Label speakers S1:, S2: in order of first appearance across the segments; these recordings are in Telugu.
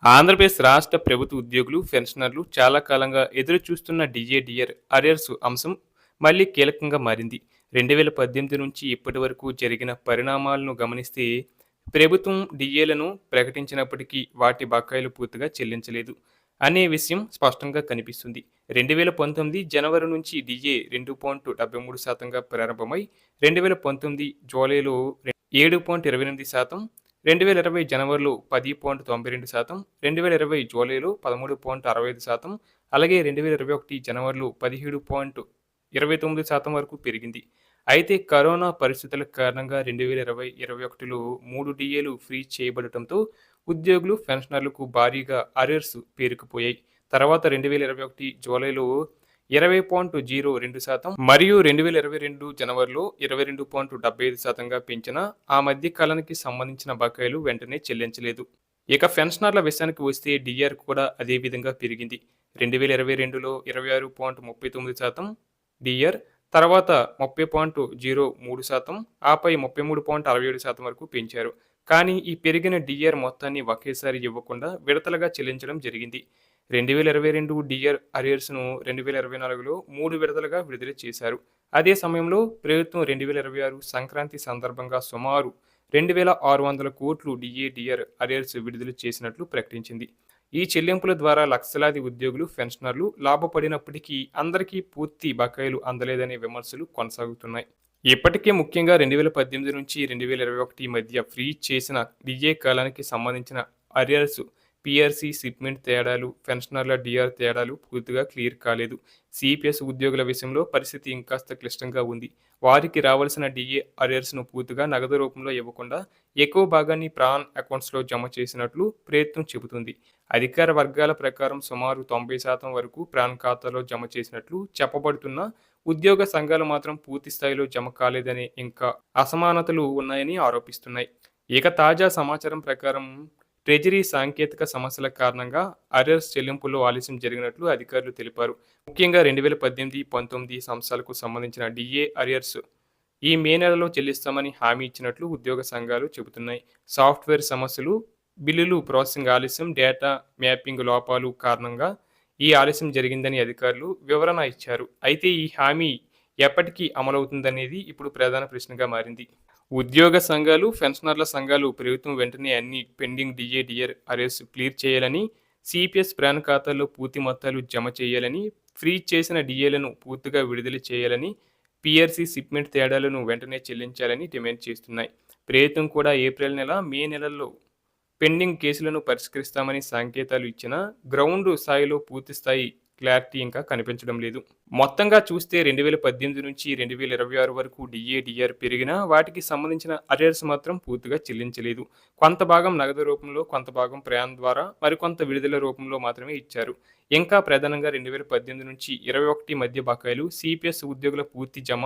S1: ఆంధ్రప్రదేశ్ రాష్ట్ర ప్రభుత్వ ఉద్యోగులు, పెన్షనర్లు చాలా కాలంగా ఎదురు చూస్తున్న డిఏ అరియర్స్ అంశం మళ్ళీ కీలకంగా మారింది. 2018 నుంచి ఇప్పటి వరకు జరిగిన పరిణామాలను గమనిస్తే ప్రభుత్వం డిఏలను ప్రకటించినప్పటికీ వాటి బకాయిలు పూర్తిగా చెల్లించలేదు అనే విషయం స్పష్టంగా కనిపిస్తుంది. 2019 జనవరి నుంచి డిఏ 2.73%గా ప్రారంభమై 2019 జూలైలో 7.28%, 2020 జనవరిలో 10.92%, 2020 జూలైలో 13.65%, అలాగే 2021 జనవరిలో 17.29% వరకు పెరిగింది. అయితే కరోనా పరిస్థితుల కారణంగా 2020, 2021లో 3 డీఏలు ఫ్రీజ్ చేయబడటంతో ఉద్యోగులు, పెన్షనర్లకు భారీగా అరియర్స్ పేరుకుపోయాయి. తర్వాత 2021 జూలైలో 20.02% మరియు 2022 జనవరిలో 22.75%గా పెంచిన ఆ మధ్య కాలానికి సంబంధించిన బకాయిలు వెంటనే చెల్లించలేదు. ఇక పెన్షనర్ల విషయానికి వస్తే డిఆర్ కూడా అదే విధంగా పెరిగింది. 2022లో 26.39% డిఆర్, తర్వాత 30.03%, ఆపై 33.67% వరకు పెంచారు. కానీ ఈ పెరిగిన డిఆర్ మొత్తాన్ని ఒకేసారి ఇవ్వకుండా విడతలుగా చెల్లించడం జరిగింది. 2022 డిఆర్ అరియర్స్‌ను 2024లో 3 విడతలుగా విడుదల చేశారు. అదే సమయంలో ప్రభుత్వం 2026 సంక్రాంతి సందర్భంగా సుమారు 2,600 కోట్లు డిఆర్ అరియర్స్ విడుదల చేసినట్లు ప్రకటించింది. ఈ చెల్లింపుల ద్వారా లక్షలాది ఉద్యోగులు, పెన్షనర్లు లాభపడినప్పటికీ అందరికీ పూర్తి బకాయిలు అందలేదనే విమర్శలు కొనసాగుతున్నాయి. ఇప్పటికే ముఖ్యంగా 2018 నుంచి 2021 మధ్య ఫ్రీజ్ చేసిన డిఏ కాలానికి సంబంధించిన అరియర్స్, పీఆర్సీ షిప్మెంట్ తేడాలు, పెన్షనర్ల డిఆర్ తేడాలు పూర్తిగా క్లియర్ కాలేదు. సిపిఎస్ ఉద్యోగుల విషయంలో పరిస్థితి ఇంకాస్త క్లిష్టంగా ఉంది. వారికి రావాల్సిన డిఏ అరియర్స్‌ను పూర్తిగా నగదు రూపంలో ఇవ్వకుండా ఎక్కువ భాగాన్ని ప్రాన్ అకౌంట్స్‌లో జమ చేసినట్లు ప్రభుత్వం చెబుతుంది. అధికార వర్గాల ప్రకారం సుమారు 90% వరకు ప్రాన్ ఖాతాలో జమ చేసినట్లు చెప్పబడుతున్నా ఉద్యోగ సంఘాలు మాత్రం పూర్తి స్థాయిలో జమ కాలేదని, ఇంకా అసమానతలు ఉన్నాయని ఆరోపిస్తున్నాయి. ఇక తాజా సమాచారం ప్రకారం ట్రెజరీ సాంకేతిక సమస్యల కారణంగా అరియర్స్ చెల్లింపుల్లో ఆలస్యం జరిగినట్లు అధికారులు తెలిపారు. ముఖ్యంగా 2018, 19 సంవత్సరాలకు సంబంధించిన డిఏ అరియర్స్ ఈ మే నెలలో చెల్లిస్తామని హామీ ఇచ్చినట్లు ఉద్యోగ సంఘాలు చెబుతున్నాయి. సాఫ్ట్వేర్ సమస్యలు, బిల్లులు ప్రాసెసింగ్ ఆలస్యం, డేటా మ్యాపింగ్ లోపాలు కారణంగా ఈ ఆలస్యం జరిగిందని అధికారులు వివరణ ఇచ్చారు. అయితే ఈ హామీ ఎప్పటికీ అమలవుతుందనేది ఇప్పుడు ప్రధాన ప్రశ్నగా మారింది. ఉద్యోగ సంఘాలు, పెన్షనర్ల సంఘాలు ప్రభుత్వం వెంటనే అన్ని పెండింగ్ డిఆర్ అరియర్స్ క్లియర్ చేయాలని, సిపిఎస్ ప్రాన్ ఖాతాల్లో పూర్తి మొత్తాలు జమ చేయాలని, ఫ్రీజ్ చేసిన డిఏలను పూర్తిగా విడుదల చేయాలని, పీఆర్సీ షిప్మెంట్ తేడాలను వెంటనే చెల్లించాలని డిమాండ్ చేస్తున్నాయి. ప్రభుత్వం కూడా ఏప్రిల్ నెల, మే నెలల్లో పెండింగ్ కేసులను పరిష్కరిస్తామని సంకేతాలు ఇచ్చినా గ్రౌండ్ స్థాయిలో పూర్తిస్థాయి క్లారిటీ ఇంకా కనిపించడం లేదు. మొత్తంగా చూస్తే 2018 నుంచి 2026 వరకు డిఆర్ పెరిగినా వాటికి సంబంధించిన అరియర్స్ మాత్రం పూర్తిగా చెల్లించలేదు. కొంత భాగం నగదు రూపంలో, కొంత భాగం ప్రయాణం ద్వారా, మరికొంత విడుదల రూపంలో మాత్రమే ఇచ్చారు. ఇంకా ప్రధానంగా 2018 నుంచి 21 మధ్య బకాయిలు, సిపిఎస్ ఉద్యోగుల పూర్తి జమ,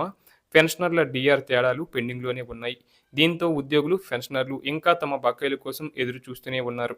S1: పెన్షనర్ల డిఆర్ తేడాలు పెండింగ్లోనే ఉన్నాయి. దీంతో ఉద్యోగులు, పెన్షనర్లు ఇంకా తమ బకాయిల కోసం ఎదురు చూస్తూనే ఉన్నారు.